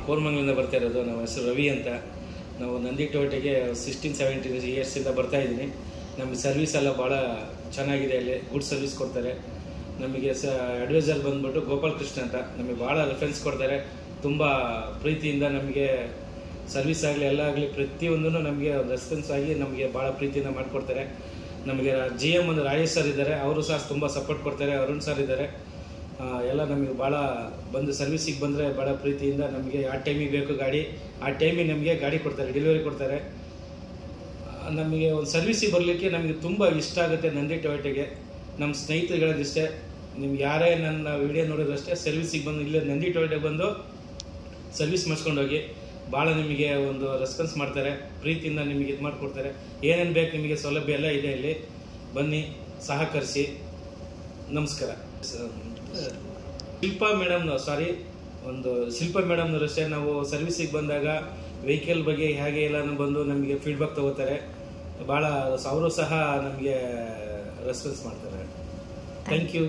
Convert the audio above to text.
ಕೋರ್ಮಂಗ್ಲಿಂದ ಬರ್ತಾ ಇರೋದು. ನಮ್ಮ ಹೆಸರು ರವಿ ಅಂತ. ನಾವು ನಂದಿ ಟೊಯೋಟೆಗೆ 16-17 ಇಯರ್ಸಿಂದ ಬರ್ತಾ ಇದ್ದೀನಿ. ನಮಗೆ ಸರ್ವಿಸ್ ಎಲ್ಲ ಭಾಳ ಚೆನ್ನಾಗಿದೆ. ಅಲ್ಲಿ ಗುಡ್ ಸರ್ವಿಸ್ ಕೊಡ್ತಾರೆ. ನಮಗೆ ಅಡ್ವೈಸರ್ ಬಂದ್ಬಿಟ್ಟು ಗೋಪಾಲ್ ಕೃಷ್ಣ ಅಂತ. ನಮಗೆ ಭಾಳ ರೆಫರೆನ್ಸ್ ಕೊಡ್ತಾರೆ. ತುಂಬ ಪ್ರೀತಿಯಿಂದ ನಮಗೆ ಸರ್ವಿಸ್ ಆಗಲಿ ಎಲ್ಲ ಆಗಲಿ ಪ್ರತಿಯೊಂದೂ ನಮಗೆ ರೆಸ್ಪಾನ್ಸ್ ಆಗಿ ನಮಗೆ ಭಾಳ ಪ್ರೀತಿಯಿಂದ ಮಾಡಿಕೊಡ್ತಾರೆ. ನಮಗೆ GM ಒಂದು ರಾಜೇಶ್ ಸರ್ ಇದ್ದಾರೆ, ಅವರು ಸಹ ತುಂಬ ಸಪೋರ್ಟ್ ಕೊಡ್ತಾರೆ. ಅರುಣ್ ಸರ್ ಇದ್ದಾರೆ. ಎಲ್ಲ ನಮಗೆ ಭಾಳ ಬಂದು ಸರ್ವಿಸಿಗೆ ಬಂದರೆ ಭಾಳ ಪ್ರೀತಿಯಿಂದ ನಮಗೆ ಆ ಟೈಮಿಗೆ ಬೇಕು ಗಾಡಿ, ಆ ಟೈಮಿಗೆ ನಮಗೆ ಗಾಡಿ ಕೊಡ್ತಾರೆ, ಡೆಲಿವರಿ ಕೊಡ್ತಾರೆ. ನಮಗೆ ಒಂದು ಸರ್ವಿಸಿಗೆ ಬರಲಿಕ್ಕೆ ನಮಗೆ ತುಂಬ ಇಷ್ಟ ಆಗುತ್ತೆ ನಂದಿ ಟೊಯೋಟೆಗೆ. ನಮ್ಮ ಸ್ನೇಹಿತರುಗಳದಿಷ್ಟೇ, ನಿಮ್ಗೆ ಯಾರೇ ನನ್ನ ವಿಡಿಯೋ ನೋಡಿದ್ರು ಅಷ್ಟೇ ಸರ್ವಿಸಿಗೆ ಬಂದು ಇಲ್ಲೇ ನಂದಿ ಟೊಯೋಟೆಗೆ ಬಂದು ಸರ್ವಿಸ್ ಮಾಡಿಸ್ಕೊಂಡೋಗಿ. ಭಾಳ ನಿಮಗೆ ಒಂದು ರೆಸ್ಪಾನ್ಸ್ ಮಾಡ್ತಾರೆ, ಪ್ರೀತಿಯಿಂದ ನಿಮಗೆ ಇದು ಮಾಡಿಕೊಡ್ತಾರೆ. ಏನೇನು ಬೇಕು ನಿಮಗೆ ಸೌಲಭ್ಯ ಎಲ್ಲ ಇದೆ. ಇಲ್ಲಿ ಬನ್ನಿ, ಸಹಕರಿಸಿ. ನಮಸ್ಕಾರ. ಶಿಲ್ಪಾ ಮೇಡಮ್ನವರು ಅಷ್ಟೇ. ನಾವು ಸರ್ವಿಸಿಗೆ ಬಂದಾಗ ವೆಹಿಕಲ್ ಬಗ್ಗೆ ಹೇಗೆ ಎಲ್ಲನೂ ಬಂದು ನಮಗೆ ಫೀಡ್ಬ್ಯಾಕ್ ತಗೋತಾರೆ. ಭಾಳ ಅವರು ಸಹ ನಮಗೆ ರೆಸ್ಪಾನ್ಸ್ ಮಾಡ್ತಾರೆ. Thank you.